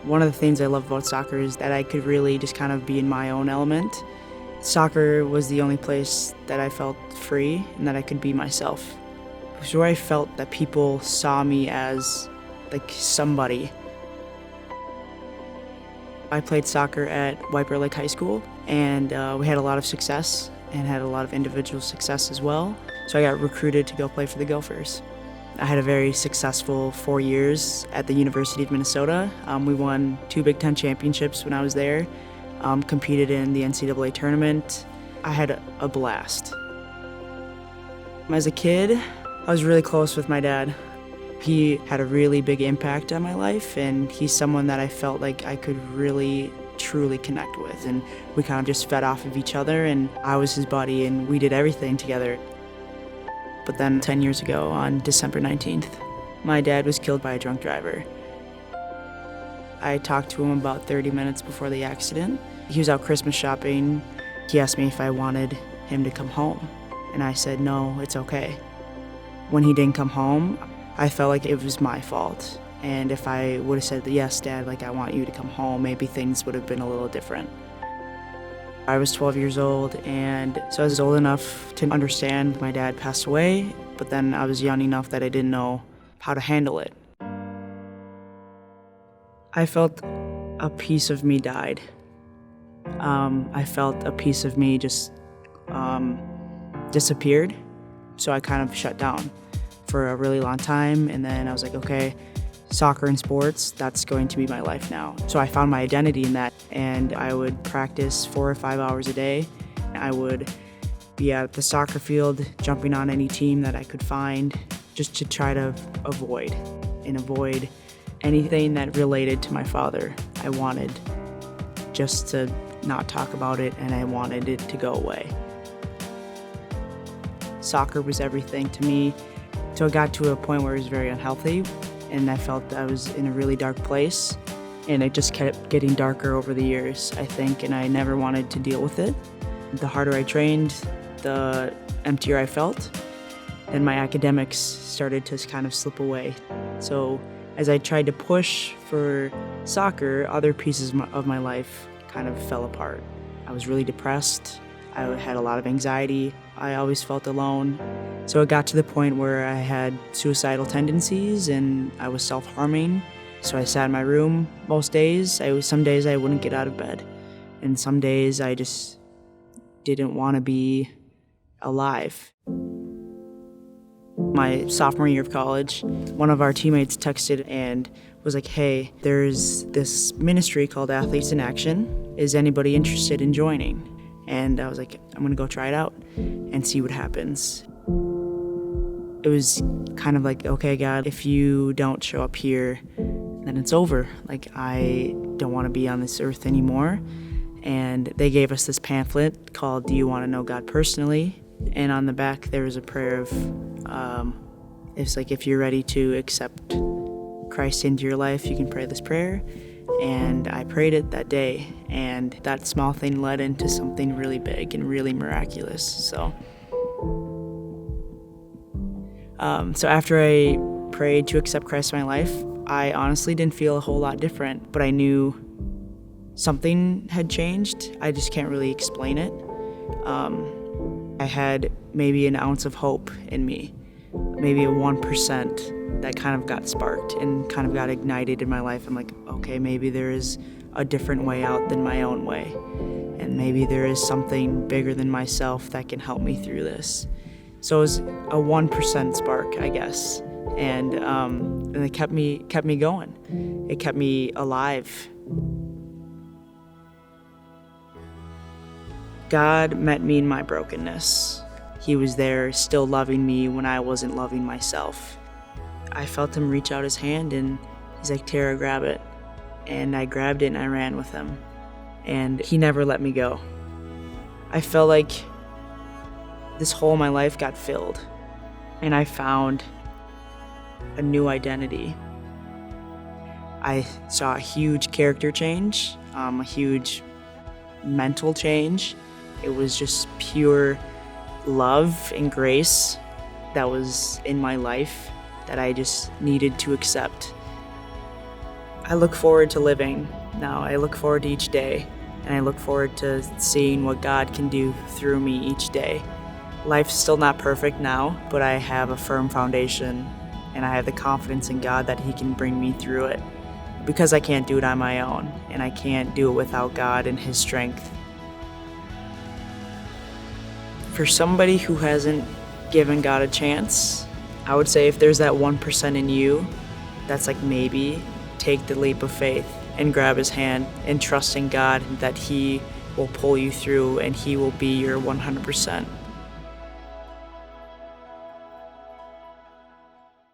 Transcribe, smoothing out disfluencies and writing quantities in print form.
One of the things I love about soccer is that I could really just kind of be in my own element. Soccer was the only place that I felt free and that I could be myself. It was where I felt that people saw me as like somebody. I played soccer at White Bear Lake High School, and we had a lot of success and had a lot of individual success as well. So I got recruited to go play for the Gophers. I had a very successful 4 years at the University of Minnesota. We won 2 Big Ten championships when I was there, competed in the NCAA tournament. I had a blast. As a kid, I was really close with my dad. He had a really big impact on my life, and he's someone that I felt like I could really, truly connect with. And we kind of just fed off of each other, and I was his buddy, and we did everything together. But then 10 years ago, on December 19th, my dad was killed by a drunk driver. I talked to him about 30 minutes before the accident. He was out Christmas shopping. He asked me if I wanted him to come home, and I said, no, it's okay. When he didn't come home, I felt like it was my fault. And if I would have said, yes, Dad, like I want you to come home, maybe things would have been a little different. I was 12 years old, and so I was old enough to understand my dad passed away, but then I was young enough that I didn't know how to handle it. I felt a piece of me died. I felt a piece of me just disappeared, so I kind of shut down for a really long time, and then I was like, okay, soccer and sports, that's going to be my life now. So I found my identity in that, and I would practice 4 or 5 hours a day. I would be at the soccer field, jumping on any team that I could find, just to try to avoid anything that related to my father. I wanted just to not talk about it, and I wanted it to go away. Soccer was everything to me. So it got to a point where it was very unhealthy, and I felt I was in a really dark place, and it just kept getting darker over the years, I think, and I never wanted to deal with it. The harder I trained, the emptier I felt, and my academics started to kind of slip away. So as I tried to push for soccer, other pieces of my life kind of fell apart. I was really depressed. I had a lot of anxiety. I always felt alone. So it got to the point where I had suicidal tendencies and I was self-harming. So I sat in my room most days. Some days I wouldn't get out of bed. And some days I just didn't want to be alive. My sophomore year of college, one of our teammates texted and was like, hey, there's this ministry called Athletes in Action. Is anybody interested in joining? And I was like, I'm gonna go try it out and see what happens. It was kind of like, okay, God, if you don't show up here, then it's over. Like, I don't wanna be on this earth anymore. And they gave us this pamphlet called, Do You Wanna Know God Personally? And on the back, there was a prayer of, it's like, if you're ready to accept Christ into your life, you can pray this prayer. And I prayed it that day, and that small thing led into something really big and really miraculous. So after I prayed to accept Christ in my life, I honestly didn't feel a whole lot different, but I knew something had changed. I just can't really explain it. I had maybe an ounce of hope in me, maybe a 1% that kind of got sparked and kind of got ignited in my life. I'm like, okay, maybe there is a different way out than my own way. And maybe there is something bigger than myself that can help me through this. So it was a 1% spark, I guess. And it kept me going. It kept me alive. God met me in my brokenness. He was there still loving me when I wasn't loving myself. I felt him reach out his hand and he's like, Tarah, grab it. And I grabbed it and I ran with him. And he never let me go. I felt like this hole in my life got filled and I found a new identity. I saw a huge character change, a huge mental change. It was just pure love and grace that was in my life that I just needed to accept. I look forward to living now. I look forward to each day, and I look forward to seeing what God can do through me each day. Life's still not perfect now, but I have a firm foundation, and I have the confidence in God that He can bring me through it, because I can't do it on my own, and I can't do it without God and His strength. For somebody who hasn't given God a chance, I would say if there's that 1% in you that's like maybe, take the leap of faith and grab His hand and trust in God that He will pull you through and He will be your 100%.